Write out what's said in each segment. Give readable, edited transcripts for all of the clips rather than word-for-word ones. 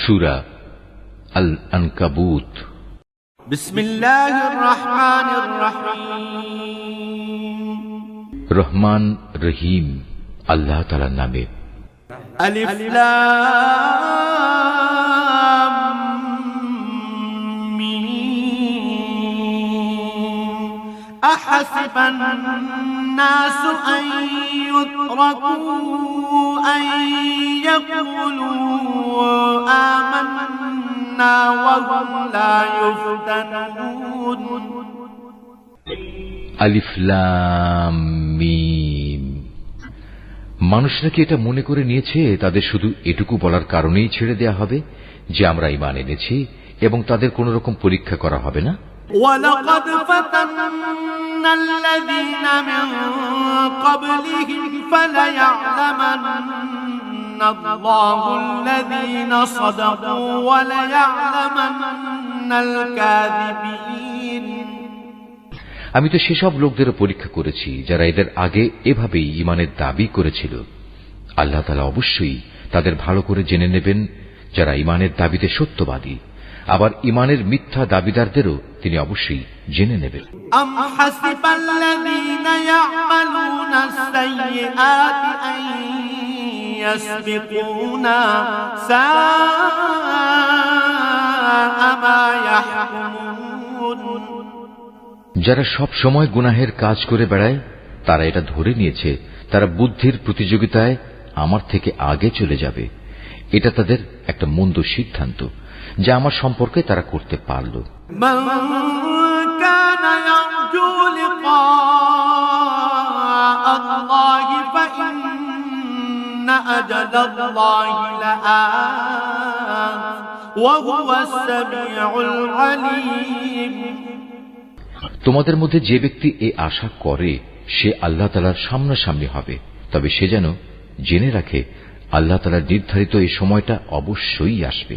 সূরা আল আনকাবুত। বিসমিল্লাহির রহমানির রহিম। রহমান রহিম আল্লাহ তাআলার নামে। আলিফ লাম মিম। আহাসিবান নাসু আন ইউতরাকু আন ইয়াকুলু আমান্না ওয়া হুম লা ইফতানুন। আলিফ লাম মিম। মানুষরা কি এটা মনে করে নিয়েছে তাদের শুধু এটুকু বলার কারণেই ছেড়ে দেয়া হবে যে আমরা ঈমান এনেছি এবং তাদের কোন রকম পরীক্ষা করা হবে না? ওয়ালাকাদ ফাতান্নাল্লাযীনা মিন ক্বাবলিহিম ফালায়া'লামান্নাল্লাহুল্লাযীনা সাদাকু ওয়া লায়া'লামান্নাল কাযিবিন। আমি তো সেসব লোকদেরও পরীক্ষা করেছি যারা এদের আগে এভাবেই ঈমানের দাবি করেছিল। আল্লাহ তাআলা অবশ্যই তাদের ভালো করে জেনে নেবেন যারা ঈমানের দাবিতে সত্যবাদী, আবার ঈমানের মিথ্যা দাবিদারদেরও তিনি অবশ্যই জেনে নেবেন। আম হাসিবাল্লাযীনা ইয়া'মালুনাস সাইয়্যাতি আন ইয়াসবিকুনা সাআ মা ইয়াহকুমুন। যারা সব সময় গুনাহের কাজ করে বেড়ায় তারা এটা ধরে নিয়েছে তারা বুদ্ধির প্রতিযোগিতায় আমার থেকে আগে চলে যাবে। এটা তাদের একটা মন্দ সিদ্ধান্ত যা আমার সম্পর্কে তারা করতে পারল। মান কানা ইয়ারজু লিকাআল্লাহি ফাইন্না আজালাল্লাহি লাআত ওয়া হুয়াস সামিউল আলীম। তোমাদের মধ্যে যে ব্যক্তি এই আশা করে সে আল্লাহ তাআলার সামনাসামনি হবে, তবে সে যেন জেনে রাখে আল্লাহ তাআলার নির্ধারিত এই সময়টা অবশ্যই আসবে।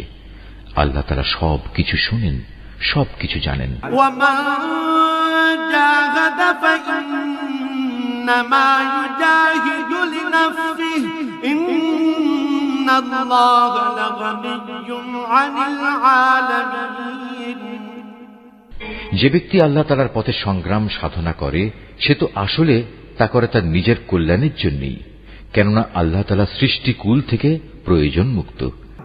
আল্লাহ তাআলা সব কিছু শুনেন, সব কিছু জানেন। ওয়ামান জাহাদা ফাইন্নামা ইউজাহিদু লিনাফসিহি ইন্নাল্লাহা লাগানিয়্যুন আনিল আলামিন। যে ব্যক্তি আল্লাহ তাআলার পথে সংগ্রাম সাধনা করে সে তো আসলে তা করে তার নিজের কল্যাণের জন্যই, কেননা আল্লাহ তাআলা সৃষ্টিকুল থেকে প্রয়োজন মুক্ত।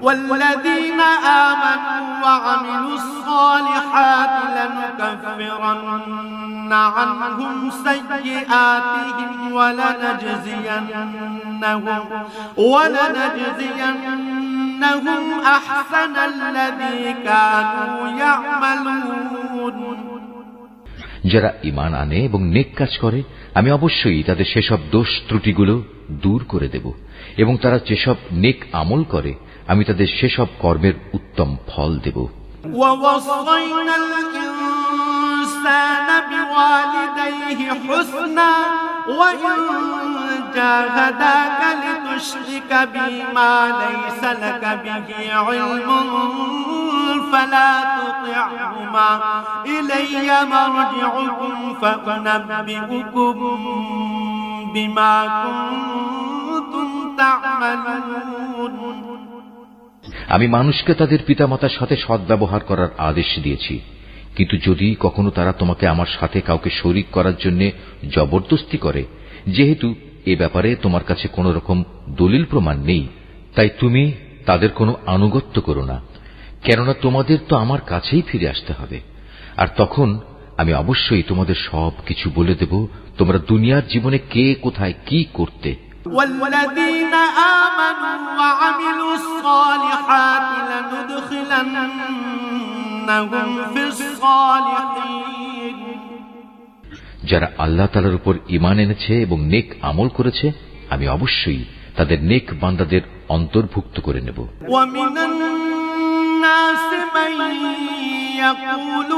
ওয়াল্লাযীনা আমানু ওয়া আমিলুস সালিহাতি লানুকাফিরান্না আনহুম সাইয়্যাতিহিম ওয়া লানাজজিয়ান্নাহুম আহসানাল্লাযী কানু ইয়া'মালুন। যারা ঈমান আনে এবং নেক কাজ করে আমি অবশ্যই তাদের সেসব দোষ ত্রুটিগুলো দূর করে দেব, এবং তারা যেসব নেক আমল করে আমি তাদের সেসব কর্মের উত্তম ফল দেব। ওয়াওয়াসাইনাল ইনসানা বিওয়ালিদাইহি হুসনা ওয়া ইন জাহাদাকা লিতুশরিকা বিমা লাইসা লাকা বিহি ইলমুন ফালা তুতি'হুমা ইলাইয়া মারজি'ুকুম ফাউনাব্বিউকুম বিমা কুনতুম তা'মালুন। আমি মানুষকে তাদের পিতামাতার সাথে সদ্ব্যবহার করার আদেশ দিয়েছি, কিন্তু যদি কখনো তারা তোমাকে আমার সাথে কাউকে শরীক করার জন্য জবরদস্তি করে, যেহেতু এ ব্যাপারে তোমার কাছে কোন রকম দলিল প্রমাণ নেই, তাই তুমি তাদের কোনো আনুগত্য করো না, কেননা তোমাদের তো আমার কাছেই ফিরে আসতে হবে। আর তখন আমি অবশ্যই তোমাদের সব কিছু বলে দেব তোমরা দুনিয়ার জীবনে কে কোথায় কি করতে। والذين آمنوا وعملوا الصالحات لندخلنهم في الصالحين। যারা আল্লাহ তাআলার উপর ঈমান এনেছে এবং নেক আমল করেছে আমি অবশ্যই তাদের নেক বান্দাদের অন্তর্ভুক্ত করে নেব। ومن الناس من يقول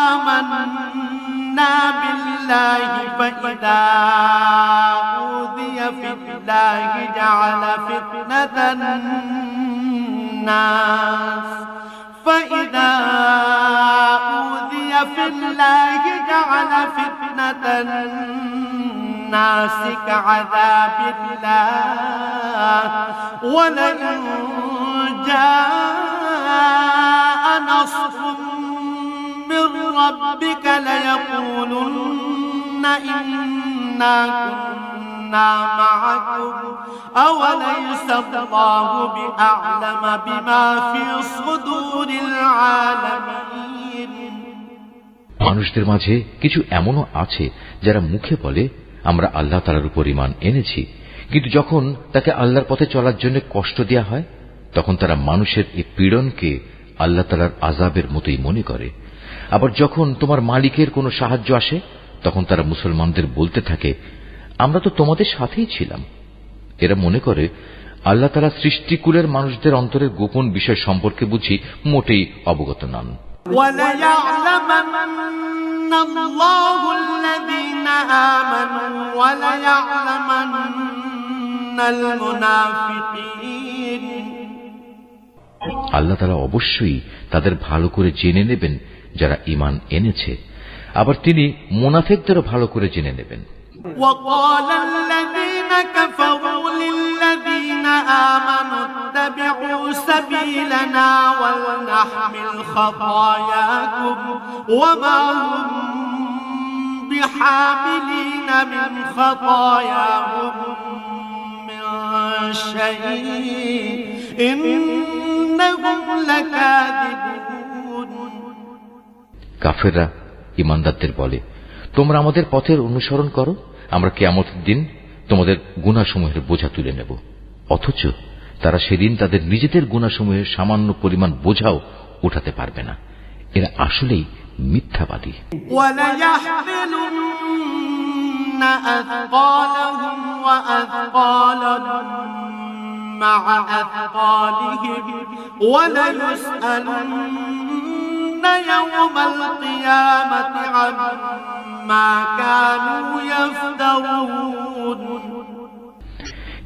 آمنا بالله فإذا أوذي في الله جعل فتنة الناس الناس كعذاب الله ولئن جاءهم إنا كنا معكم أوليس الله بأعلم بما في صدور العالمين মানুষদের মাঝে কিছু এমনও আছে যারা মুখে বলে আমরা আল্লাহ তাআলার উপর ঈমান এনেছি, কিন্তু যখন তাকে আল্লাহর পথে চলার জন্য কষ্ট দেয়া হয় তখন তারা মানুষের এই পীড়নকে আল্লাহ তাআলার আযাবের মতোই মনে করে। আবার যখন তোমার মালিকের কোনো সাহায্য আসে তখন তারা মুসলমানদের বলতে থাকে আমরা তো তোমাদের সাথেই ছিলাম। এরা মনে করে আল্লাহ তাআলা সৃষ্টিকুলের মানুষদের অন্তরের গোপন বিষয় সম্পর্কে বুঝি মোটেই অবগত নন। وَلَيَعْلَمَنَّ اللَّهُ الَّذِينَ آمَنُوا وَلَيَعْلَمَنَّ الْمُنَافِقِينَ আল্লাহ তাআলা অবশ্যই তাদের ভালো করে জেনে নেবেন যারা ঈমান এনেছে, আবার তিনি মুনাফিকদেরও ভালো করে জেনে নেবেন। وَقَالَ الَّذِينَ كَفَرُوا لِلَّذِينَ آمَنُوا اتَّبِعُوا سَبِيلَنَا وَلْنَحْمِلْ خَطَايَاكُمْ وَمَا هُمْ بِحَامِلِينَ مِنْ خَطَايَاهُمْ مِنْ شَيْءٍ إِنَّهُمْ لَكَاذِبُونَ কাফেররা ঈমানদারদের বলে তোমরা আমাদের পথের অনুসরণ করো, আমরা কিয়ামতের দিন তোমাদের গুনাহসমূহের বোঝা তুলে নেব। অথচ তারা সেদিন তাদের নিজেদের গুনাহসমূহের সামান্য পরিমাণ বোঝাও উঠাতে পারবে না। এরা আসলেই মিথ্যাবাদী। وَلَيَحْمِلُنَّ أَثْقَالَهُمْ وَأَثْقَالًا مَعَ أَثْقَالِهِمْ وَلَيُسْأَلُنَّ يَوْمَ الْقِيَامَةِ عَمَّا كَانُوا يَفْتَرُونَ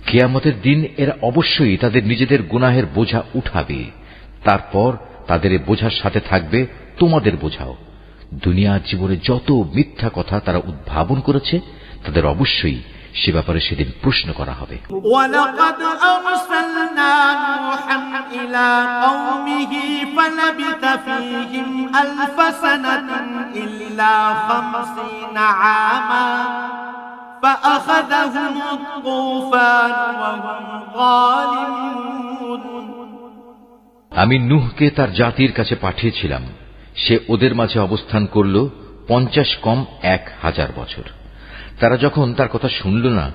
কিয়ামতের দিন এরা অবশ্যই তাদের নিজেদের গুনাহের বোঝা উঠাবে, তারপর তাদের এ বোঝার সাথে থাকবে তোমাদের বোঝাও। দুনিয়ার জীবনে যত মিথ্যা কথা তারা উদ্ভাবন করেছে তাদের অবশ্যই সে ব্যাপারে সেদিন প্রশ্ন করা হবে। وَلَقَدْ أَرْسَلْنَا نُوحًا إِلَى قَوْمِهِ فَلَبِثَ فِيهِمْ أَلْفَ سَنَةٍ إِلَّا 50 عَامًا فَأَخَذَهُمُ الطُّوفَانُ وَهُمْ ظَالِمُونَ আমি নূহকে তার জাতির কাছে পাঠিয়েছিলাম, সে ওদের মাঝে অবস্থান করল 50 কম 1000 বছর। তারা যখন তার কথা শুনল না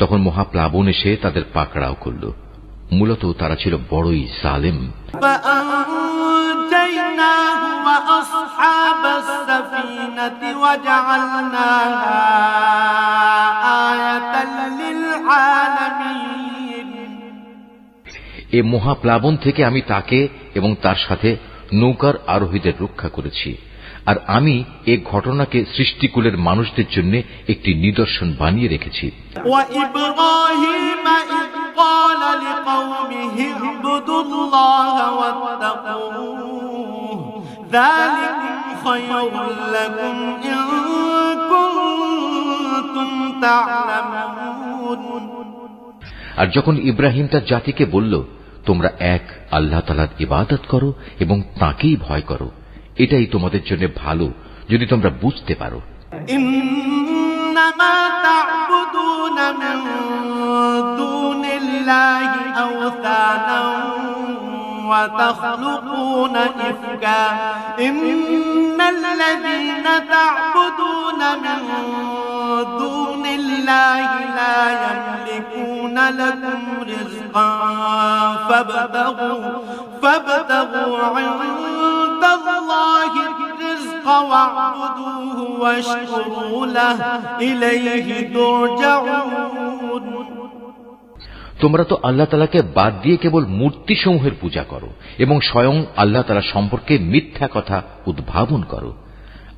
তখন মহাপ্লাবন এসে তাদের পাকড়াও করল। মূলত তারা ছিল বড়ই জালেম। فَأَنجَيْنَاهُ وَأَصْحَابَ السَّفِينَةِ وَجَعَلْنَاهَا آيَةً لِلْعَالَمِينَ এ মহাপ্লাবন থেকে আমি তাকে এবং তার সাথে নৌকার আরোহীদের রক্ষা করেছি, আর আমি এ ঘটনাকে সৃষ্টিকুলের মানুষদের জন্য একটি নিদর্শন বানিয়ে রেখেছি। وَإِبْرَاهِيمَ إِذْ قَالَ لِقَوْمِهِ اعْبُدُوا اللَّهَ وَاتَّقُوهُ ذَلِكُمْ خَيْرٌ لَكُمْ إِن كُنتُمْ تَعْلَمُونَ আর যখন ইব্রাহিম তার জাতিকে বলল তোমরা এক আল্লাহ তাআলার ইবাদত করো এবং তাঁকেই ভয় করো, এটাই তোমাদের জন্য ভালো যদি তোমরা বুঝতে পারো। إنما تعبدون من دون الله أوثانا وتخلقون إفكا إن الذين تعبدون من دون الله لا يملكون لكم رزقا فابتغوا عند الله الرزق واعبدوه واشكروا له إليه ترجعون তোমরা তো আল্লাহ তাআলাকে বাদ দিয়ে কেবল মূর্তি সমূহের পূজা করো এবং স্বয়ং আল্লাহ তাআলা সম্পর্কে মিথ্যা কথা উদ্ভাবন করো।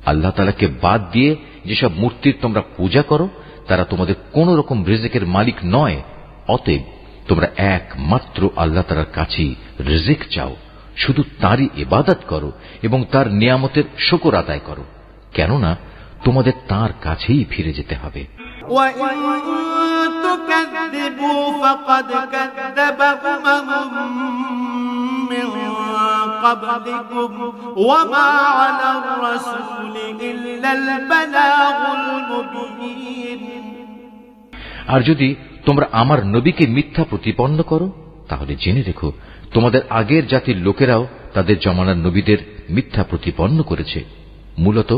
আল্লাহ তাআলাকে বাদ দিয়ে যেসব মূর্তির তোমরা পূজা করো তারা তোমাদের কোন রকম রিজিকের মালিক নয়। অতএব তোমরা একমাত্র আল্লাহ তাআলার কাছেই রিজিক চাও, শুধু তারই ইবাদত করো এবং তার নিয়ামতের শুকর আদায় করো, কেননা তোমাদের তার কাছেই ফিরে যেতে হবে। وَإِن تُكَذِّبُوا فَقَدْ كَذَّبَ أُمَمٌ مِّن قبلكم وما على الرسول إلا البلاغ المبين আর যদি তোমরা আমার নবীকে মিথ্যা প্রতিপন্ন করো তাহলে জেনে রেখো তোমাদের আগের জাতির লোকেরাও তাদের জমানার নবীদের মিথ্যা প্রতিপন্ন করেছে। মূলত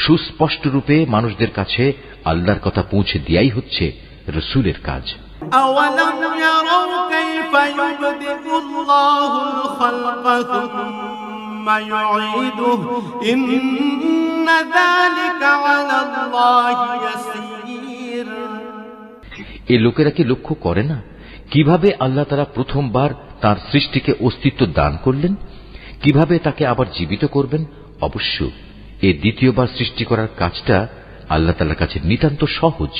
সুস্পষ্ট রূপে মানুষদের কাছে আল্লাহর কথা পৌঁছে দেয়াই হচ্ছে রাসূলের কাজ। أولم يروا كيف يبدئ الله الخلق ثم يعيده إن ذلك على الله يسير এই লোকেরা কি লক্ষ্য করে না কিভাবে আল্লাহ তাআলা প্রথমবার তার সৃষ্টিকে অস্তিত্ব দান করলেন, কিভাবে তাকে আবার জীবিত করবেন? অবশ্য এই দ্বিতীয়বার সৃষ্টি করার কাজটা আল্লাহ তাআলার কাছে নিতান্ত সহজ।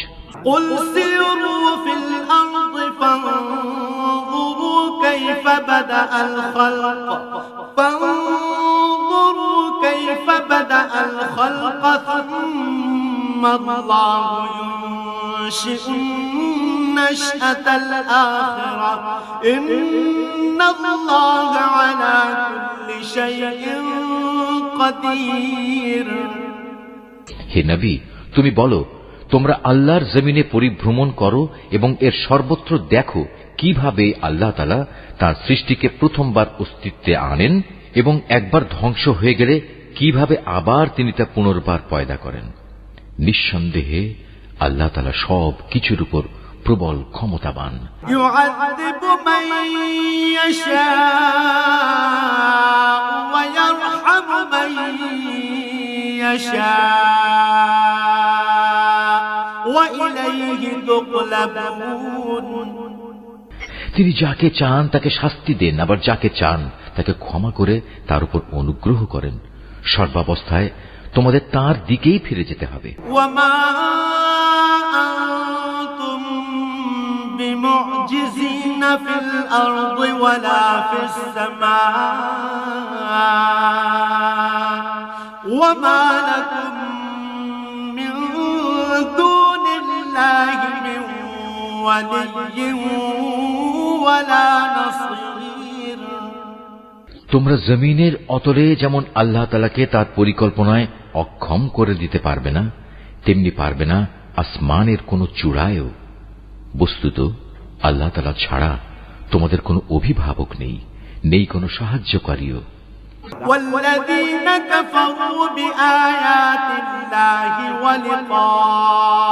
قل سيروا في الأرض فانظروا كيف بدأ الخلق ثم الله ينشئ النشأة الآخرة إن الله على كل شيء قدير হে নবী, তুমি বলো তোমরা আল্লাহর জমিনে পরিভ্রমণ করো এবং এর সর্বত্র দেখো কিভাবে আল্লাহ তাআলা তার সৃষ্টিকে প্রথমবার অস্তিত্বে আনেন এবং একবার ধ্বংস হয়ে গেলে কিভাবে আবার তিনি তা পুনর্বার পয়দা করেন। নিঃসন্দেহে আল্লাহ তাআলা সব কিছুর উপর প্রবল ক্ষমতাবান। يعذب من يشاء ويرحم من يشاء وإليه تقلبون তিনি যাকে চান তাকে শাস্তি দেন, আবার যাকে চান তাকে ক্ষমা করে তার উপর অনুগ্রহ করেন। সর্বাবস্থায় তোমাদের তাঁর দিকেই ফিরে যেতে হবে। وما أنتم بمعجزين في الأرض ولا في السماء وما لكم من دون الله من ولي ولا نصير তোমরা জমিনের অতলে যেমন আল্লাহ তাআলাকে তার পরিকল্পনায় অক্ষম করে দিতে পারবে না, তেমনি পারবে না আসমানের কোন চূড়ায়ও। বস্তুত আল্লাহ তাআলা ছাড়া তোমাদের কোনো অভিভাবক নেই, নেই কোনো সাহায্যকারীও। والذين كفروا بآيات الله ولقائه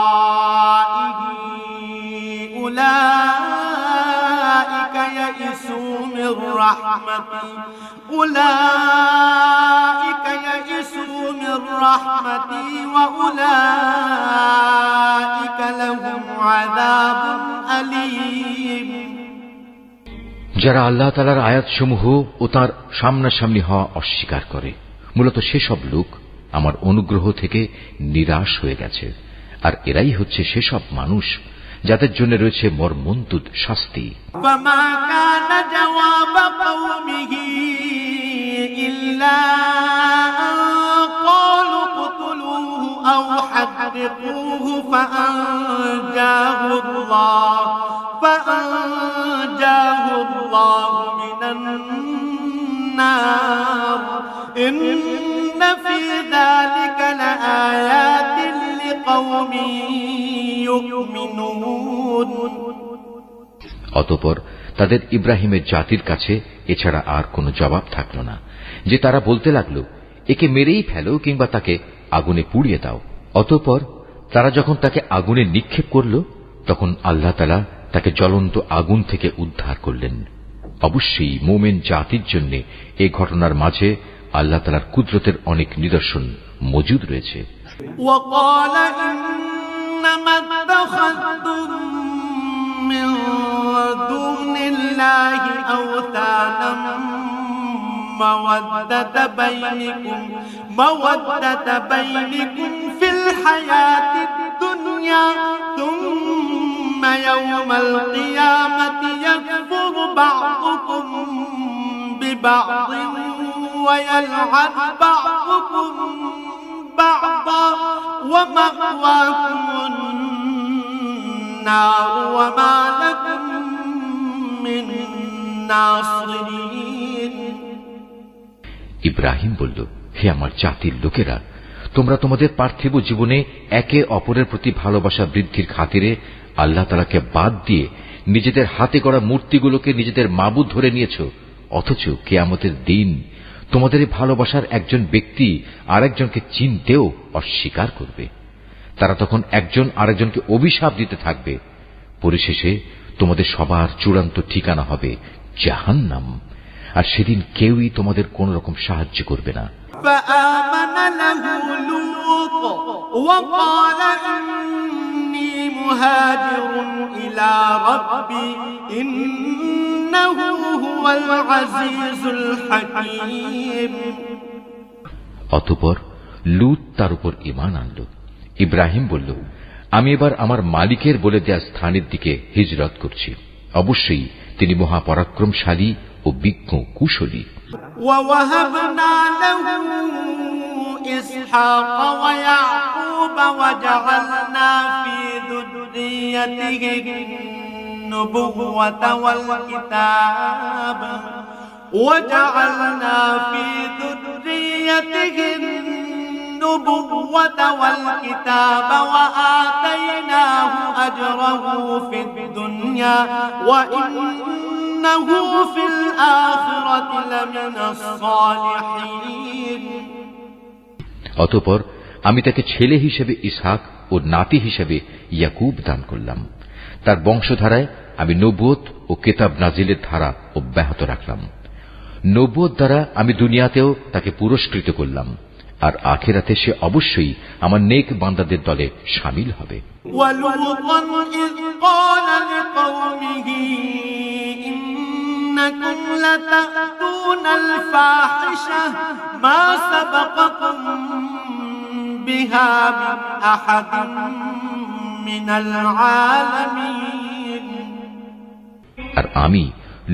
أولئك يئسوا من رحمتي وأولئك لهم عذاب أليم যারা আল্লাহ তাআলার আয়াতসমূহ ও তার সামনাসামনি হওয়া অস্বীকার করে, মূলত সেসব লোক আমার অনুগ্রহ থেকে নিরাশ হয়ে গেছে, আর এরাই হচ্ছে সেসব মানুষ যাদের জন্য রয়েছে মর্মন্তুদ শাস্তি। فما كان جواب قومه إلا أن قالوا اقتلوه أو حرقوه فأنجاه الله من النار إن في ذلك لآيات لقوم يؤمنون অতঃপর তাদের ইব্রাহিমের জাতির কাছে এছাড়া আর কোনো জবাব থাকল না যে তারা বলতে লাগলো একে মেরেই ফেলো কিংবা তাকে আগুনে পুড়িয়ে দাও। অতঃপর তারা যখন তাকে আগুনে নিক্ষেপ করল তখন আল্লাহ তাআলা তাকে জ্বলন্ত আগুন থেকে উদ্ধার করলেন। অবশ্যই মুমিন জাতির জন্য এই ঘটনার মাঝে আল্লাহ তাআলার কুদরতের অনেক নিদর্শন মজুদ রয়েছে। وقال إنما اتخذتم من دون الله أوثانا مودة بينكم في الحياة الدنيا ثم يوم القيامة يكفر بعضكم ببعض ويلعن بعضكم بعضا ومأواكم النار وما لكم من ناصرين ইব্রাহিম বলল, হে আমার জাতির লোকেরা, তোমরা তোমাদের পার্থিব জীবনে একে অপরের প্রতি ভালোবাসা বৃদ্ধির খাতিরে আল্লাহ তাআলাকে বাদ দিয়ে নিজেদের হাতে গড়া মূর্তিগুলোকে নিজেদের মাবুদ ধরে নিয়েছ, অথচ কিয়ামতের দিন তোমাদের এই ভালোবাসার একজন ব্যক্তি আরেকজনকে চিনতেও অস্বীকার করবে। তারা তখন একজন আরেকজনকে অভিশাপ দিতে থাকবে। পরিশেষে তোমাদের সবার চূড়ান্ত ঠিকানা হবে জাহান্নাম, আর সেদিন কেউই তোমাদের কোন রকম সাহায্য করবে না। فآمن له لوط وقال إني مهاجر إلى ربي إنه هو العزيز الحكيم। অতঃপর লূত তার উপর ঈমান আনল। ইব্রাহিম বলল, আমি এবার আমার মালিকের বলে দেয়া স্থানের দিকে হিজরত করছি। অবশ্যই তিনি মহাপরাক্রমশালী ও বিজ্ঞ কুশলী। ووهبنا له إسحاق ويعقوب وجعلنا في ذريته النبوة والكتاب وآتيناه أجره في الدنيا وإنه في الآخرة لمن الصالحين। অতঃপর আমি তাকে ছেলে হিসেবে ইসহাক ও নাতি হিসেবে ইয়াকুব দান করলাম। তার বংশধারায় আমি নবুয়ত ও কিতাব নাজিলের ধারা অব্যাহত রাখলাম। নবুয়ত দ্বারা আমি দুনিয়াতেও তাকে পুরস্কৃত করলাম, আর আখিরাতে সে অবশ্যই আমার নেক বান্দাদের দলে শামিল হবে। وَلُوطًا إِذْ قَالَ لِقَوْمِهِ إِنَّكُمْ لَتَأْتُونَ الْفَاحِشَةَ مَا سَبَقَكُم بِهَا مِنْ أَحَدٍ مِنَ الْعَالَمِينَ। আর আমি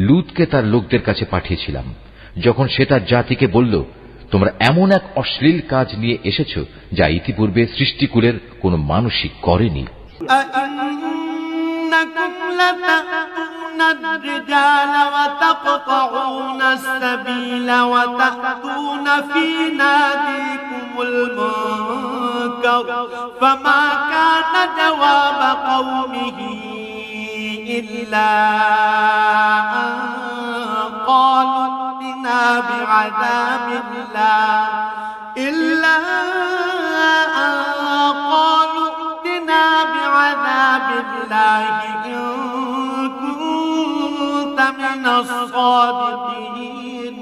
লূতকে তার লোকদের কাছে পাঠিয়েছিলাম, যখন সে তার জাতিকে বলল, তোমরা এমন এক অশ্লীল কাজ নিয়ে এসেছ যা ইতিপূর্বে সৃষ্টিকুলের কোন মানুষই করেনি। أَإِنَّكُمْ لَتَأْتُونَ الرِّجَالَ وَتَقْطَعُونَ السَّبِيلَ وَتَأْتُونَ فِي نَادِيكُمُ الْمُنكَرَ فَمَا كَانَ جَوَابَ قَوْمِهِ إِلَّا أَن قَالُوا ائْتِنَا بِعَذَابِ اللَّهِ إِن كُنتَ مِنَ الصَّادِقِينَ।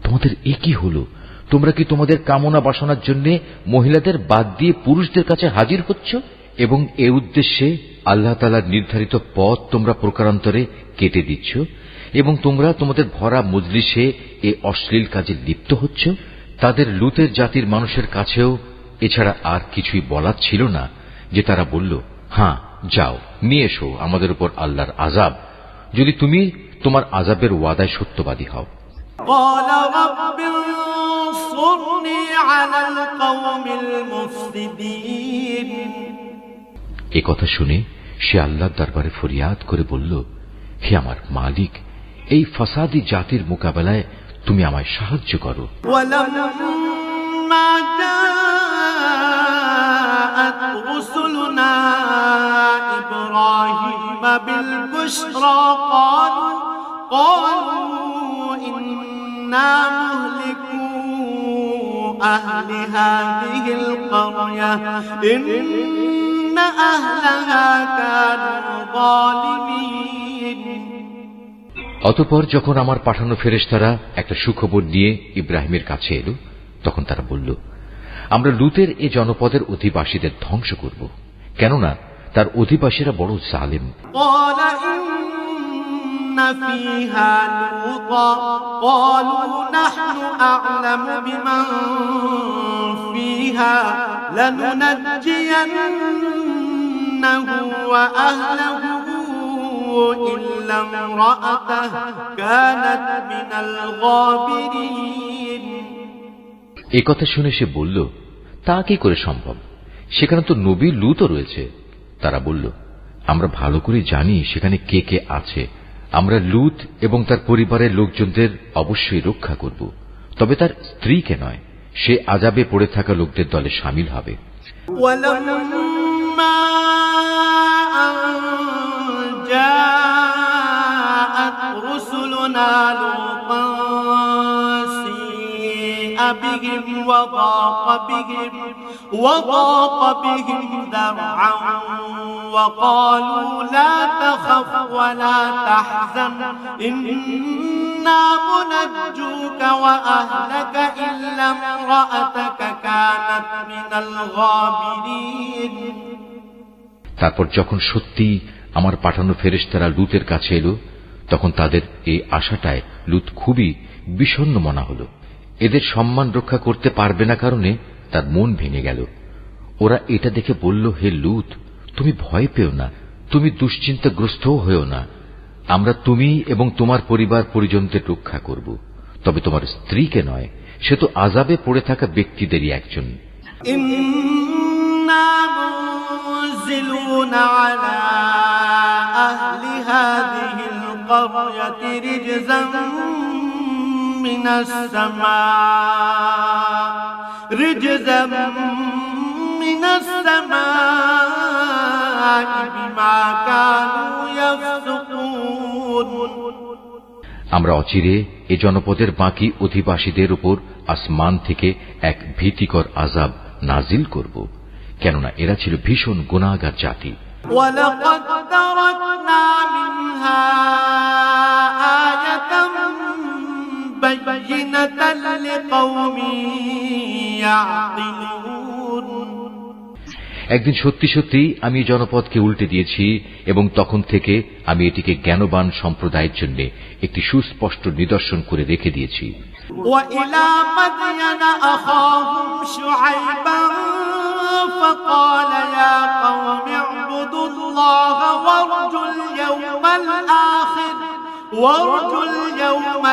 তোমাদের এ কি হলো? তোমরা কি তোমাদের কামনা বাসনার জন্য মহিলাদের বাদ দিয়ে পুরুষদের কাছে হাজির হচ্ছ, এবং এ উদ্দেশ্যে আল্লাহ তাআলার নির্ধারিত পথ তোমরা প্রকারান্তরে কেটে দিচ্ছ, এবং তোমরা তোমাদের ভরা মজলিসে এ অশ্লীল কাজে লিপ্ত হচ্ছ? তাদের লূতের জাতির মানুষের কাছেও এছাড়া আর কিছুই বলার ছিল না যে তারা বলল, হ্যাঁ যাও নিয়ে এসো আমাদের উপর আল্লাহর আযাব, যদি তুমি তোমার আযাবের ওয়াদায় সত্যবাদী হও। قال رب انصرني على القوم المفسدين। এ কথা শুনে সে আল্লাহর দরবারে ফরিয়াদ করে বলল, হে আমার মালিক, এই ফাসাদি জাতির মোকাবেলায় তুমি আমায় সাহায্য করো। ولما جاءت رسلنا إبراهيم بالبشرى قالوا إنا مهلكو أهل هذه القرية إن أهلها كانوا ظالمين। অতঃপর যখন আমার পাঠানো ফেরেশতারা একটা সুখবর নিয়ে ইব্রাহিমের কাছে এলো, তখন তারা বলল, আমরা লূতের এ জনপদের অধিবাসীদের ধ্বংস করব, কেননা তার অধিবাসীরা বড় জালেম। فيها لوطا قالوا نحن أعلم بمن فيها لننجينه وأهله إلا امرأته كانت من الغابرين। এই কথা শুনে সে বলল, তা কি করে সম্ভব? সেখানে তো নবী লূতও রয়েছে। তারা বলল, আমরা ভালো করে জানি সেখানে কে কে আছে। আমরা লূত এবং তার পরিবারের লোকজনদের অবশ্যই রক্ষা করব, তবে তার স্ত্রীকে নয়, সে আযাবে পড়ে থাকা লোকদের দলে শামিল হবে। بهم وضاق بهم ذرعا وقالوا لا تخف ولا تحزن إنا منجوك وأهلك إلا امرأتك كانت من الغابرين। তারপর যখন সত্যি আমার পাঠানো ফেরেশতারা লুতের কাছে এলো, তখন তাদের এই আশাটায় লুত খুবই বিষণ্ণ মনা হল। এদের সম্মান রক্ষা করতে পারবে না কারণে তার মন ভেঙে গেল। ওরা এটা দেখে বলল, হে লুত, তুমি ভয় পেও না, তুমি দুশ্চিন্তাগ্রস্তও হয়েও না, আমরা তুমি এবং তোমার পরিবার পরিজনদের রক্ষা করব, তবে তোমার স্ত্রীকে নয়, সে তো আযাবে পড়ে থাকা ব্যক্তিদেরই একজন। ইন্না মুনজিলুনা আলা আহলি হাযিহিল ক্বরয়াতি রিজজাম মিনাস সামাই বিমা কানু ইয়াফসুকুন। আমরা অচিরে এ জনপদের বাকি অধিবাসীদের উপর আসমান থেকে এক ভীতিকর আযাব নাজিল করব, কেননা এরা ছিল ভীষণ গুনাহগার জাতি। ওয়ালাকাদ তারাকনা মিনহা আয়াতাম বায়িনাতান লিকাওমিন ইয়াকিলুন। একদিন সত্যি সত্যি আমি জনপদকে উল্টে দিয়েছি এবং তখন থেকে আমি এটিকে জ্ঞানবান সম্প্রদায়ের জন্য একটি সুস্পষ্ট নিদর্শন করে রেখে দিয়েছি। وإلى مدين أخاهم شعيبا فقال يا قوم اعبدوا الله وارجوا اليوم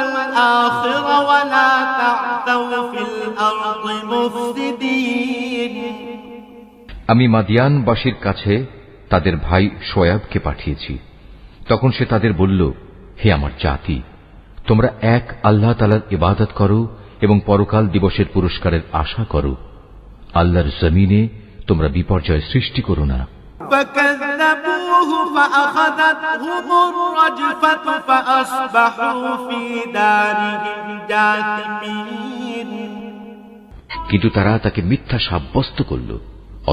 الآخر ولا تعثوا في الأرض مفسدين। আমি মাদিয়ানবাসীর কাছে তাদের ভাই শোয়াবকে পাঠিয়েছি। তখন সে তাদের বলল, হে আমার জাতি, তোমরা এক আল্লাহ তাআলার ইবাদত করো এবং পরকাল দিবসের পুরস্কারের আশা করো। আল্লাহর জমিনে তোমরা বিপর্যয় সৃষ্টি করো না। فكذبوه فأخذتهم الرجفة فأصبحوا في دارهم جاثمين। কিন্তু তারা তাকে মিথ্যা সাব্যস্ত করল,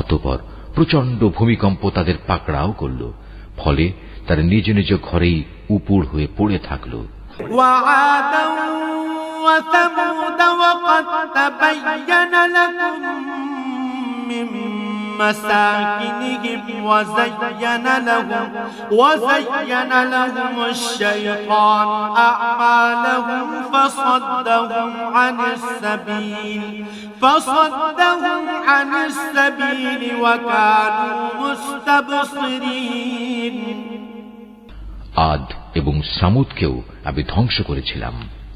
অতঃপর প্রচন্ড ভূমিকম্প তাদের পাকড়াও করল, ফলে তারা নিজ নিজ ঘরেই উপুড় হয়ে পড়ে থাকল। وعادا وثمود وقد تبين لكم من مساكنهم وزين لهم الشيطان أعمالهم فصدهم عن السبيل وكانوا مستبصرين। আদ এবং সামুদকেও আমি ধ্বংস করেছিলাম।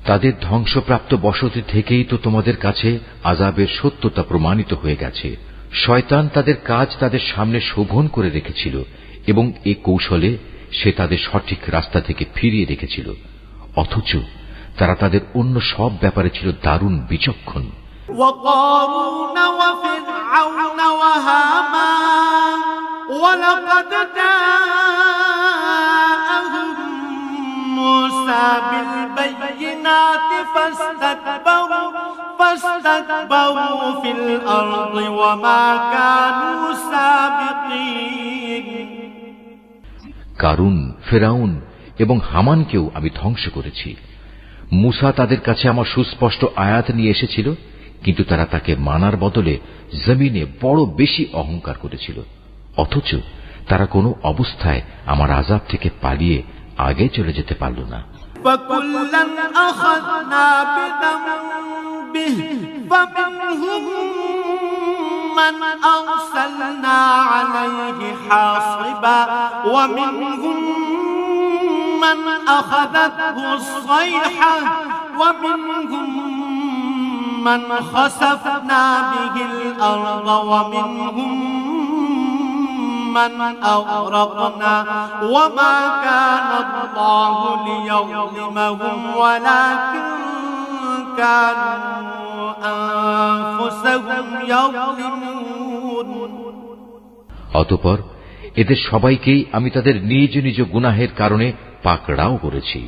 তাদের ধ্বংসপ্রাপ্ত বসতি থেকেই তো তোমাদের কাছে আযাবের সত্যতা প্রমাণিত হয়ে গেছে। শয়তান তাদের কাজ তাদের সামনে শোভন করে রেখেছিল এবং এ কৌশলে সে তাদের সঠিক রাস্তা থেকে ফিরিয়ে রেখেছিল, অথচ তারা তাদের অন্য সব ব্যাপারে ছিল দারুণ বিচক্ষণ। وقارون وفرعون وهامان ولقد جاءهم موسى بالبينات فاستكبروا في الأرض وما كانوا سابقين। কারুন, ফেরাউন এবং হামানকেও আমি ধ্বংস করেছি। মুসা তাদের কাছে আমার সুস্পষ্ট আয়াত নিয়ে এসেছিল, কিন্তু তারা তাকে মানার বদলে জমিনে বড় বেশি অহংকার করেছিল, অথচ তারা কোনো অবস্থায় আমার আযাব থেকে পালিয়ে আগে চলে যেতে পারল না। فَكُلًّا أَخَذْنَا بِذَنبِهِ فَمِنْهُم مَّنْ أَرْسَلْنَا عَلَيْهِ حَاصِبًا وَمِنْهُم مَّنْ أَخَذَتْهُ الصَّيْحَةُ وَمِنْهُم مَّنْ خَسَفْنَا بِهِ الْأَرْضَ وَمِنْهُم مَّنْ أَغْرَقْنَا وَمَا كَانَ اللَّهُ لِيَظْلِمَهُمْ وَلَكِن كانوا أنفسهم يظلمون অতঃপর এদের সবাইকেই আমি তাদের নিজ নিজ গুনাহের কারণে পাকড়াও করেছি।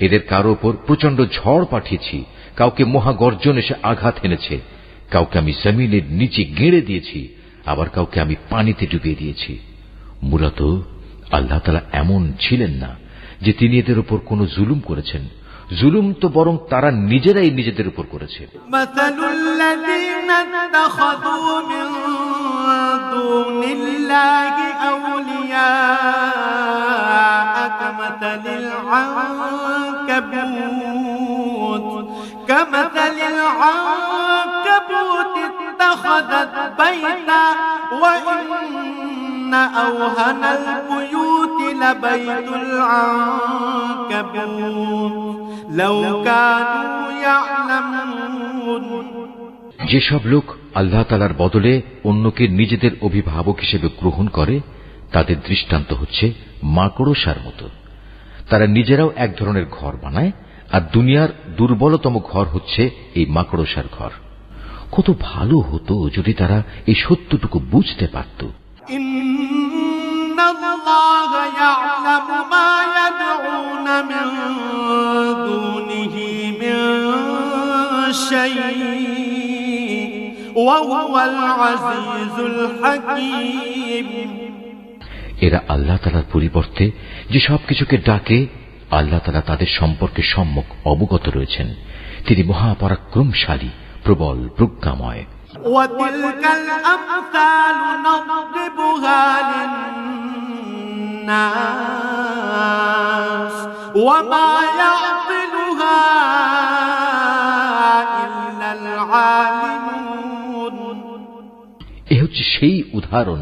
এদের কারো ওপর প্রচন্ড ঝড় পাঠিয়েছি, কাউকে মহাগর্জন এসে আঘাত এনেছে, কাউকে আমি জমিনের নিচে গেঁড়ে দিয়েছি, আবার কাউকে আমি পানিতে ডুবিয়ে দিয়েছি। মূলত আল্লাহ তাআলা এমন ছিলেন না যে তিনি এদের উপর কোন জুলুম করেছেন। জুলুম তো বরং তারা নিজেরাই নিজেদের উপর করেছে। كمثل العنكبوت اتخذت بيتا وإن أوهن البيوت لبيت العنكبوت لو كانوا يعلمون যেসব লোক আল্লাহ তাআলার বদলে অন্যকে নিজেদের অভিভাবক হিসেবে গ্রহণ করে তাদের দৃষ্টান্ত হচ্ছে মাকড়সার মতো। তারা নিজেরাও এক ধরনের ঘর বানায়, আর দুনিয়ার দুর্বলতম ঘর হচ্ছে এই মাকড়সার ঘর। কত ভালো হতো যদি তারা এই সত্যটুকু বুঝতে পারত। ইন্নাল্লাহ ইয়ালামু মা ইয়াদউনা মিন দুনিহি মিন শাইইন ওয়া হুয়াল আজিজুল হাকীম। এরা আল্লাহ তাআলার পরিবর্তে যে সবকিছুকে ডাকে, আল্লাহ তাআলা তাদের সম্পর্কে সম্যক অবগত রয়েছেন। তিনি মহাপরাক্রমশালী, প্রবল, প্রজ্ঞাময়। ওয়াতিলকাল আমসালু নদরিবুহা লিন্নাস ওয়া মা ইয়াকিলুহা ইল্লাল আলিমুন। এ হচ্ছে সেই উদাহরণ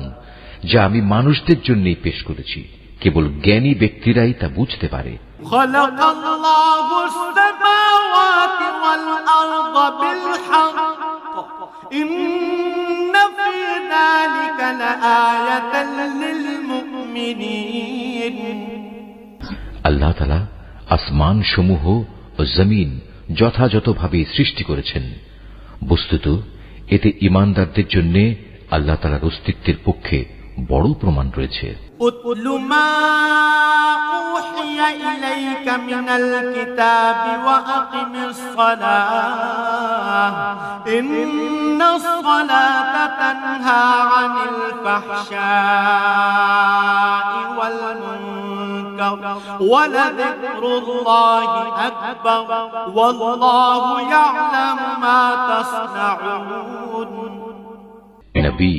যা আমি মানুষদের জন্যই পেশ করেছি, কেবল জ্ঞানী ব্যক্তিরাই তা বুঝতে পারে। খালাকাল্লাহুস সামাওয়াতি ওয়াল আরদা বিল হক ইন্না ফী যালিকা লাআয়াতান লিল মুমিনিন। আল্লাহ তাআলা আসমান সমূহ ও জমিন যথাযথভাবে সৃষ্টি করেছেন। বস্তুত এতে ঈমানদারদের জন্য আল্লাহ তাআলার অস্তিত্বের পক্ষে বড় প্রমাণ রয়েছে। উতলু মা উহিয়া ইলাইকা মিনাল কিতাবি ওয়া আকিমিস সালাহ ইন্নাস সালাতা তানহা আনিল ফাহশাই ওয়াল মুনকার ওয়া লাযিকরুল্লাহি আকবার ওয়াল্লাহু ইয়ালামু মা তাসনাউন। নবী,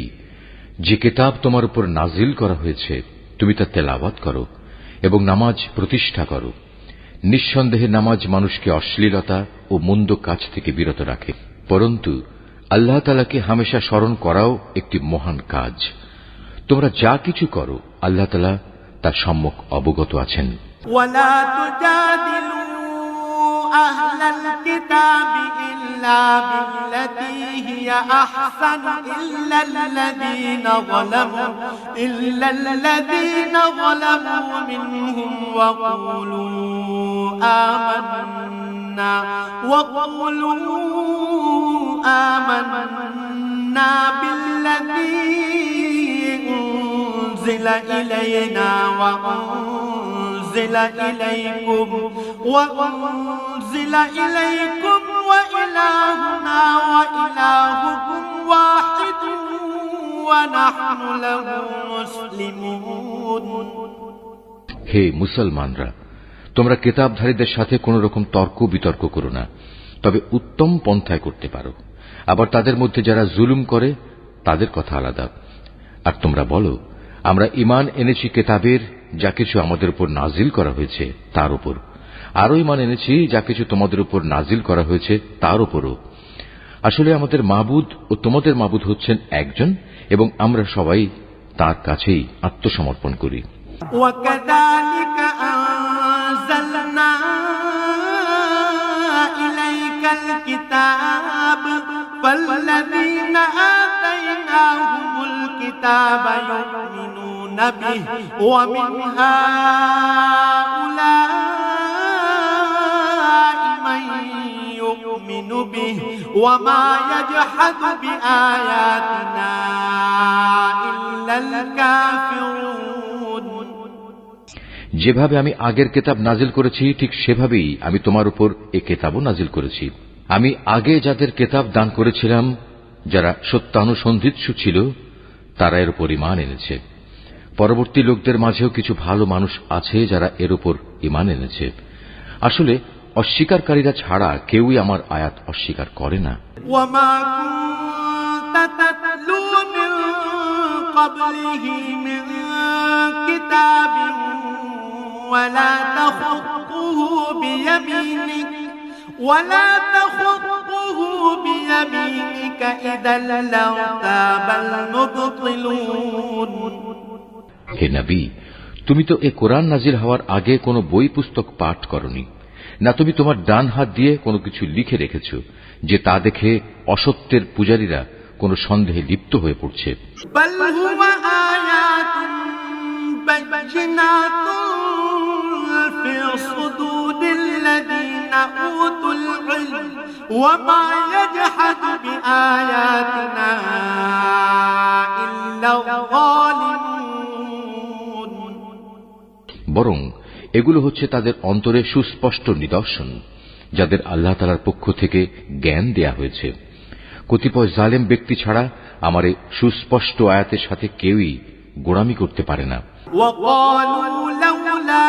যে কিতাব তোমার উপর নাজিল করা হয়েছে তুমি তা তেলাওয়াত করো এবং নামাজ প্রতিষ্ঠা করো। নিঃসন্দেহে নামাজ মানুষকে অশ্লীলতা ও মন্দ কাজ থেকে বিরত রাখে, পরন্তু আল্লাহ তাআলাকে হামেশা স্মরণ করাও একটি মহান কাজ। তোমরা যা কিছু করো আল্লাহ তাআলা তার সম্যক অবগত আছেন। ওয়ালা তুজাদিলু আহলাল কিতাবি ইল্লা বিল্লাতী হিয়া আহসানু ইল্লাল্লাযীনা যালামু মিনহুম ওয়া কুলু আমান্না বিল্লাযী উনজিলা ইলাইনা ওয়া উনজিলা ইলাইকুম ওয়া ইলাহুনা ওয়া ইলাহুকুম ওয়াহিদুন ওয়া নাহনু লাহু মুসলিমুন। হে মুসলমানরা, তোমরা কিতাবধারীদের সাথে কোন রকম তর্ক বিতর্ক করো না, তবে উত্তম পন্থায় করতে পারো। আবার তাদের মধ্যে যারা জুলুম করে তাদের কথা আলাদা। আর তোমরা বলো, আমরা ঈমান এনেছি কিতাবের যা কিছু আমাদের উপর নাজিল করা হয়েছে তার উপর, আরো ঈমান এনেছি যা কিছু তোমাদের উপর নাজিল করা হয়েছে তার উপরও। আসলে আমাদের মাবুদ ও তোমাদের মাবুদ হচ্ছেন একজন, এবং আমরা সবাই তার কাছেই আত্মসমর্পণ করি। وَكَذَلِكَ أَنزَلْنَا إِلَيْكَ الْكِتَابَ فَالَّذِينَ آتَيْنَاهُمُ الْكِتَابَ يُؤْمِنُونَ بِهِ وَمِنْ هَؤُلَاءِ مَن يؤمن به وما يجحد بآياتنا إلا الكافرون যেভাবে আমি আগের কিতাব নাজিল করেছি ঠিক সেভাবেই আমি তোমার উপর এ কিতাবও নাজিল করেছি। আমি আগে যাদের কিতাব দান করেছিলাম যারা সত্যানুসন্ধিৎসু ছিল তারা এর উপর ঈমান এনেছে। পরবর্তী লোকদের মাঝেও কিছু ভালো মানুষ আছে যারা এর উপর ঈমান এনেছে। আসলে অস্বীকারীরা ছাড়া কেউই আমার আয়াত অস্বীকার করে না। وما كنت تتلو من قبله من كتاب ولا تخطه بيمينك إذا لارتاب المبطلون হে নবী, তুমি তো এ কোরআন নাজিল হওয়ার আগে কোনো বই পুস্তক পাঠ করনি, না তুমি তোমার ডান হাত দিয়ে কোনো কিছু লিখে রেখেছ যে তা দেখে অসত্যের পূজারীরা কোনো সন্দেহে লিপ্ত হয়ে পড়ছে। بل هو آيات بينات في صدور الذين أوتوا العلم وما يجحد بآياتنا إلا الظالمون বরং এগুলো হচ্ছে তাদের অন্তরে সুস্পষ্ট নিদর্শন যাদের আল্লাহ তাআলার পক্ষ থেকে জ্ঞান দেয়া হয়েছে। কতিপয় জালেম ব্যক্তি ছাড়া আমার এই সুস্পষ্ট আয়াতের সাথে কেউই গোড়ামি করতে পারে না। وقالوا لولا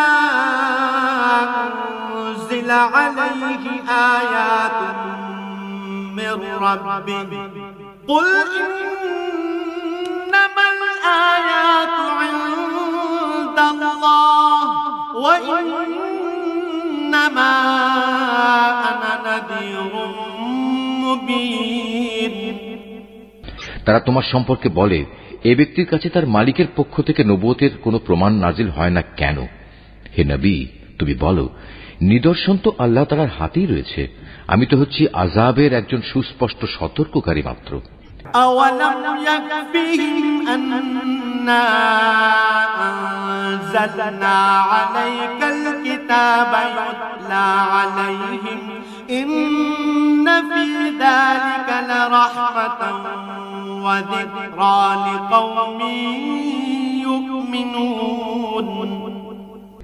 أنزل عليه آيات من ربه قل إنما الآيات عند الله وإنما أنا نذير مبين তারা তোমার সম্পর্কে বলে, এ ব্যক্তির কাছে তার মালিকের পক্ষ থেকে নবুয়তের কোনো প্রমাণ নাজিল হয় না কেন? হে নবী, তুমি বলো, নিদর্শন তো আল্লাহ তাআলার হাতেই রয়েছে। আমি তো হচ্ছি আযাবের একজন সুস্পষ্ট সতর্ককারী মাত্র। أولم يكفهم أنا أنزلنا عليك الكتاب يتلى عليهم إن في ذلك لرحمة وذكرى لقوم يؤمنون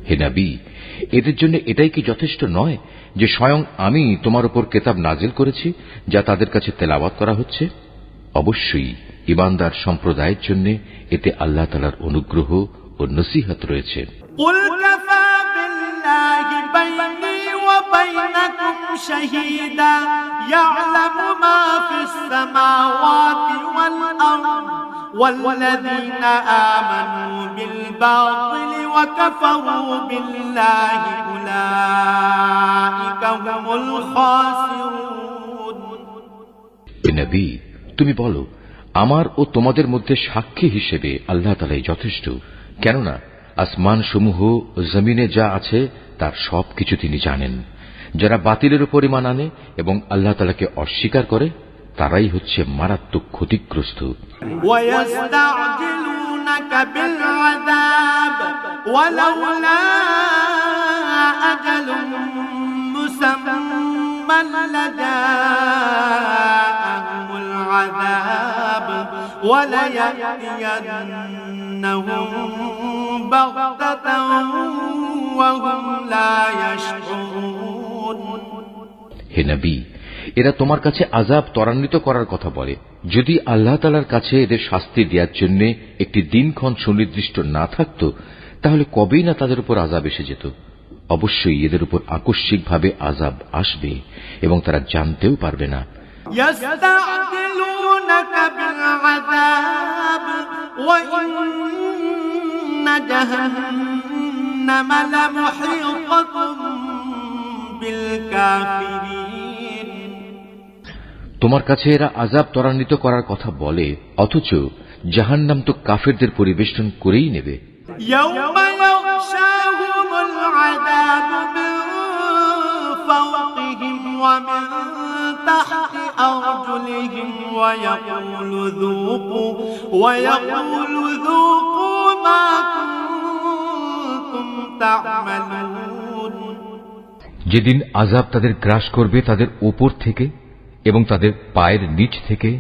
হে নবী, এদের জন্য এটাই কি যথেষ্ট নয় যে স্বয়ং আমি তোমার উপর কিতাব নাজিল করেছি যা তাদের কাছে তেলাওয়াত করা হচ্ছে? অবশ্যই ঈমানদার সম্প্রদায়ের জন্য এতে আল্লাহ তাআলার অনুগ্রহ ও নসিহত রয়েছে। قل كفى بالله بيني وبينكم شهيدا يعلم ما في السماوات والأرض والذين آمنوا بالباطل وكفروا بالله أولئك هم الخاسرون নবী, তুমি বলো, আমার ও তোমাদের মধ্যে সাক্ষী হিসেবে আল্লাহ তাআলাই যথেষ্ট। কেননা আসমান সমূহ ও জমিনে যা আছে তার সবকিছু তিনি জানেন। যারা বাতিলের উপর ঈমান আনে এবং আল্লাহ তাআলাকে অস্বীকার করে তারাই হচ্ছে মারাত্মক ক্ষতিগ্রস্ত। ويستعجلونك بالعذاب ولولا أجل مسمى لجاءهم العذاب وليأتينهم بغتة وهم لا يشعرون হে নবী, এরা তোমার কাছে আযাব ত্বরান্বিত করার কথা বলে। যদি আল্লাহ তাআলার কাছে এদের শাস্তি দেওয়ার জন্য একটি দিনক্ষণ সুনির্দিষ্ট না থাকত তাহলে কবেই না তাদের উপর আযাব এসে যেত। অবশ্যই এদের উপর আকস্মিকভাবে আযাব আসবে এবং তারা জানতেও পারবে না। يستعجلونك بالعذاب وإن جهنم لمحيطة بالكافرين তোমার কাছে এরা আযাব ত্বরান্বিত করার কথা বলে, অথচ জাহান্নাম তো কাফেরদের পরিবেষ্টন করেই নেবে। يوم يغشاهم العذاب من فوقهم ومن تحت أرجلهم ويقول ذوقوا ما كنتم تعملون যেদিন আযাব তাদের গ্রাস করবে তাদের উপর থেকে এবং তাদের পায়ের নিচ থেকে,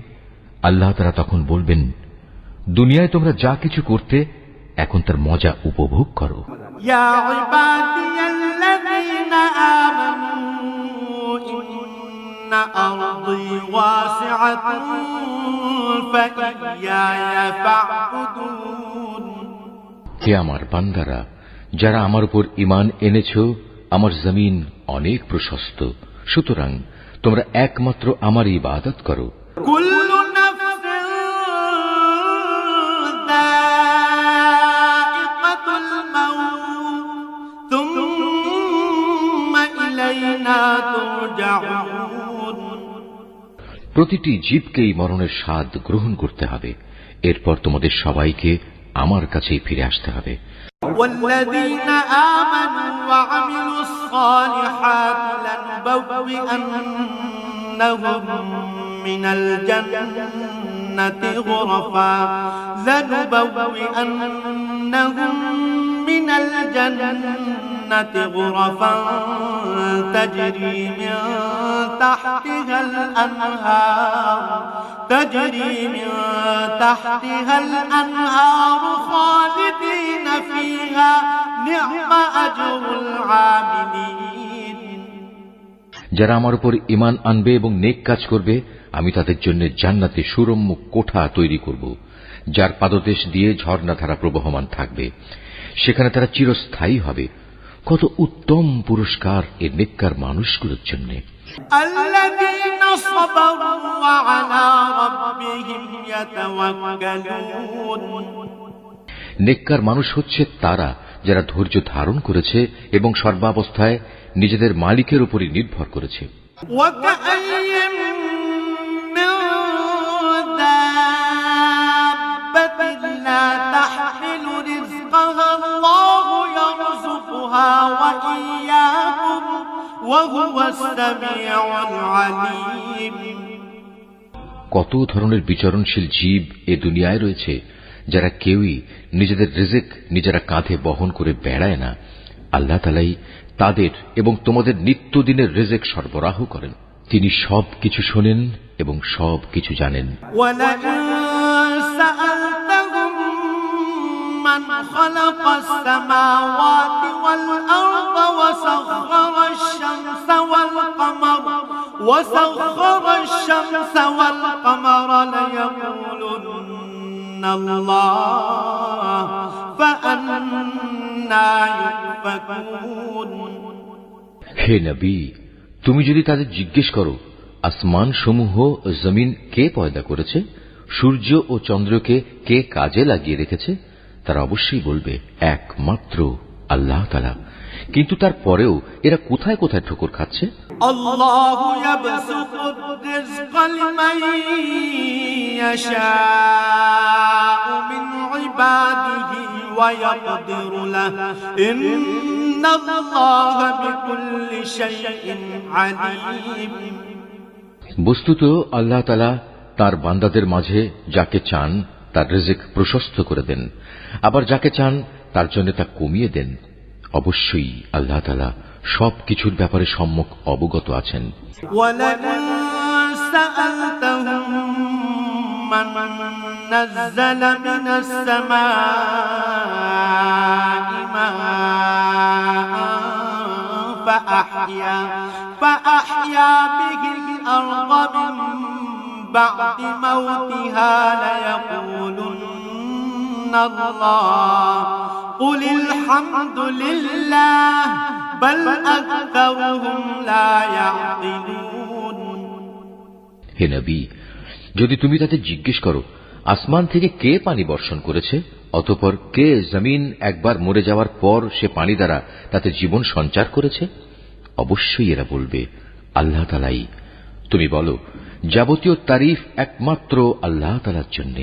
আল্লাহ তাআলা তখন বলবেন, দুনিয়ায় তোমরা যা কিছু করতে এখন তার মজা উপভোগ করো। ইয়া ইবাদিয়াল্লাযীনা আমানু ইন্না আরদি ওয়াসিআতুন ফাইয়ায়া ফা'বুদুন। হে আমার বান্দারা, যারা আমার উপর ঈমান এনেছো, আমার জমিন অনেক প্রশস্ত, সুতরাং তোমরা একমাত্র আমার ইবাদত করো। কুল্লু নাফসিন যায়িকাতুল মাউত সুম্মা ইলাইনা তুরজাউন। প্রতিটি জীবকেই মরণের স্বাদ গ্রহণ করতে হবে, এরপর তোমাদের সবাইকে আমার কাছেই ফিরে আসতে হবে। والذين آمنوا وعملوا الصالحات لنبوئنهم من الجنة غرفا تجري من تحتها الأنهار خالدين فيها نعم أجر العاملين। যারা আমার উপর ঈমান আনবে এবং নেক কাজ করবে, আমি তাদের জন্য জান্নাতে সুরম্য কোঠা তৈরি করব, যার পাদদেশ দিয়ে ঝর্ণাধারা প্রবহমান থাকবে। সেখানে তারা চিরস্থায়ী হবে। কত উত্তম পুরস্কার এর নেককার মানুষগুলোর জন্য। الذين صبروا وعلى ربهم يتوكلون। নেককার মানুষ হচ্ছে তারা যারা ধৈর্য ধারণ করেছে এবং সর্বাবস্থায় নিজেদের মালিকের উপরই নির্ভর করেছে। وكأين من دابة لا تحمل رزقها الله يرزقها وإياكم وهو السميع العليم। কত ধরনের বিচরণশীল জীব এ দুনিয়ায় রয়েছে, যারা কেউই নিজেদের রিজিক নিজেরা কাঁধে বহন করে বেড়ায় না। আল্লাহ তাআলাই তাদের এবং তোমাদের নিত্যদিনের রিজিক সরবরাহ করেন। তিনি সব কিছু শোনেন এবং সব কিছু জানেন। وَلَئِن سَأَلْتَهُم مَّنْ خَلَقَ السَّمَاوَاتِ وَالْأَرْضَ وَسَخَّرَ الشَّمْسَ وَالْقَمَرَ لَيَقُولُنَّ اللَّهُ فَأَنَّىٰ يُؤْفَكُونَ। হে নবী, তুমি যদি তাদের জিজ্ঞেস করো, আসমান সমূহ ও জমিন কে পয়দা করেছে, সূর্য ও চন্দ্রকে কে কাজে লাগিয়ে রেখেছে, তারা অবশ্যই বলবে একমাত্র আল্লাহ তাআলা। কিন্তু তারপরেও এরা কোথায় কোথায় ঠোকর খাচ্ছে। আল্লাহু ইয়াবসুতুর রিজকা লিমান ইয়াশাউ মিন ইবাদিহি ওয়া ইয়াকদিরু লাহু ইন্নাল্লাহা বিকুল্লি শাইইন আলীম। বস্তুত আল্লাহ তাআলা তার বান্দাদের মাঝে যাকে চান তার রিজিক প্রশস্ত করে দেন, আবার যাকে চান তার জন্য তা কমিয়ে দেন। অবশ্যই আল্লাহ তাআলা সব কিছুর ব্যাপারে সম্যক অবগত আছেন। ওয়ালাইন সাআলতাহুম মান নাযালা মিনাস সামাই মা'আন ফাআহইয়া বিহিল আরযা মিন বা'দি মাউতিহা লায়াকুলুন্না আল্লাহ কুলিল হামদুলিল্লাহ বাল আকতারুহুম লা ইয়াকিলুন। হে নবী, যদি তুমি তাদের জিজ্ঞেস করো, আসমান থেকে কে পানি বর্ষণ করেছে, অতঃপর কে জমিন একবার মরে যাওয়ার পর সে পানি দ্বারা তাতে জীবন সঞ্চার করেছে, অবশ্যই এরা বলবে আল্লাহ তাআলাই। তুমি বলো, যাবতীয় তারিফ একমাত্র আল্লাহ তাআলার জন্য,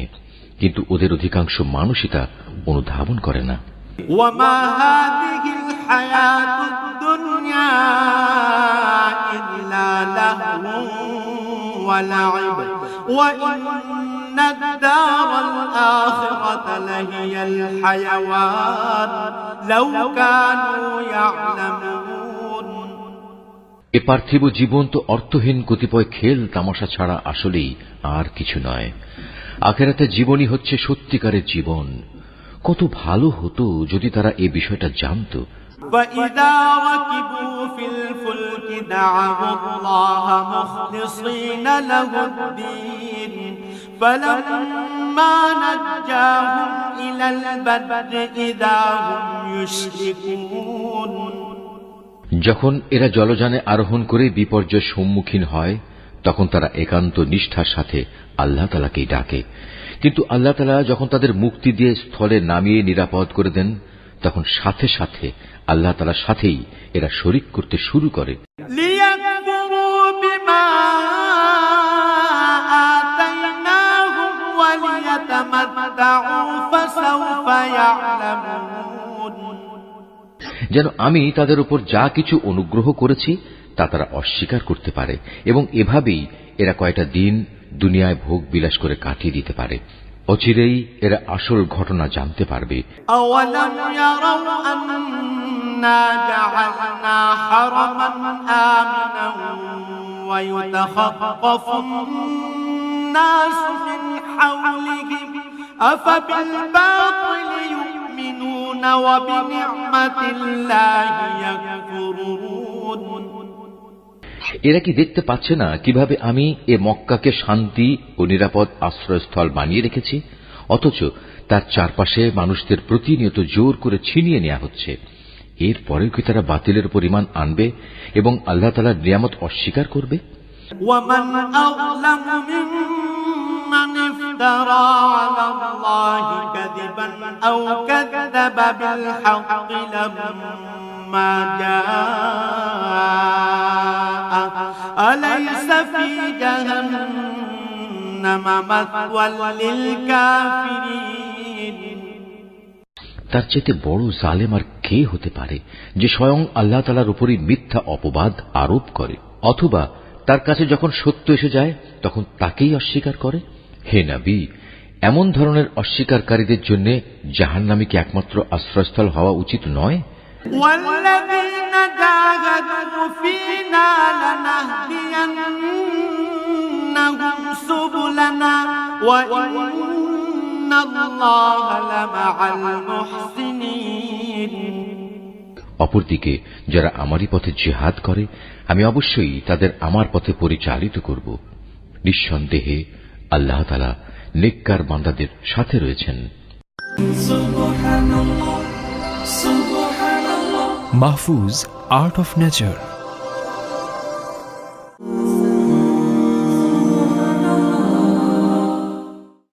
কিন্তু ওদের অধিকাংশ মানুষই তা অনুধাবন করে না। ওয়ামা হাযিহিল হায়াতুদ দুনিয়া ইল্লা লাহওয়ুন ওয়া লা'ib ওয়া ইন্নাদ দারাল আখিরাতা লাহিয়াল হায়াওয়ান লাউ কানু ইয়া'লামুন। এ পার্থিব জীবন তো অর্থহীন কতিপয় খেল তামাশা ছাড়া আসলেই আর কিছু নয়। আখিরাতের জীবনই হচ্ছে সত্যিকারের জীবন। কত ভালো হতো যদি তারা এ বিষয়টা জানত। فإذا ركبوا في الفلك دعوا الله مخلصين له الدين فلما نجاهم إلى البر إذا هم يشركون। যখন এরা জলযানে আরোহণ করে বিপর্যয়ের সম্মুখীন হয় তখন তারা একান্ত নিষ্ঠার সাথে আল্লাহ তাআলাকেই ডাকে, কিন্তু আল্লাহ তাআলা যখন তাদের মুক্তি দিয়ে স্থলে নামিয়ে নিরাপদ করে দেন তখন সাথে সাথে আল্লাহ তাআলার সাথেই এরা শরীক করতে শুরু করে। ليكفروا بما آتيناهم وليتمتعوا فسوف يعلمون। যেন আমি তাদের উপর যা কিছু অনুগ্রহ করেছি তা তারা অস্বীকার করতে পারে এবং এভাবেই এরা কয়টা দিন দুনিয়ায় ভোগ বিলাস করে কাটিয়ে দিতে পারে। অচিরেই এরা আসল ঘটনা জানতে পারবে। أولم يروا أنا جعلنا حرما آمنا ويتخطف الناس من حولهم أفبالباطل يؤمنون وبنعمة الله يكفرون। এরা কি দেখতে পাচ্ছে না কিভাবে আমি এ মক্কাকে শান্তি ও নিরাপদ আশ্রয়স্থল বানিয়ে রেখেছি, অথচ তার চারপাশে মানুষদের প্রতিনিয়ত জোর করে ছিনিয়ে নেওয়া হচ্ছে। এরপরেও কি তারা বাতিলের উপর ঈমান আনবে এবং আল্লাহ তাআলার নিয়ামত অস্বীকার করবে? ومن أظلم ممن افترى على الله كذبا أو كذب بالحق لما جاء أليس في جهنم مثوى للكافرين। তার চেয়ে বড় জালেম আর কে হতে পারে যে স্বয়ং আল্লাহ তাআলার উপরই মিথ্যা অপবাদ আরোপ করে অথবা তার কাছে যখন সত্য এসে যায় তখন তাকেই অস্বীকার করে। হে নবী, এমন ধরনের অস্বীকারীদের জন্য জাহান্নামী কি একমাত্র আশ্রয়স্থল হওয়া উচিত নয়? والذين جاهدوا فينا لنهدينهم سبلنا وإن الله لمع المحسنين। অপরদিকে যারা আমারই পথে জিহাদ করে আমি অবশ্যই তাদের আমার পথে পরিচালিত করব। নিঃসন্দেহে আল্লাহ তাআলা নেককার বান্দাদের সাথে রয়েছেন। Mahfuz, Art of Nature।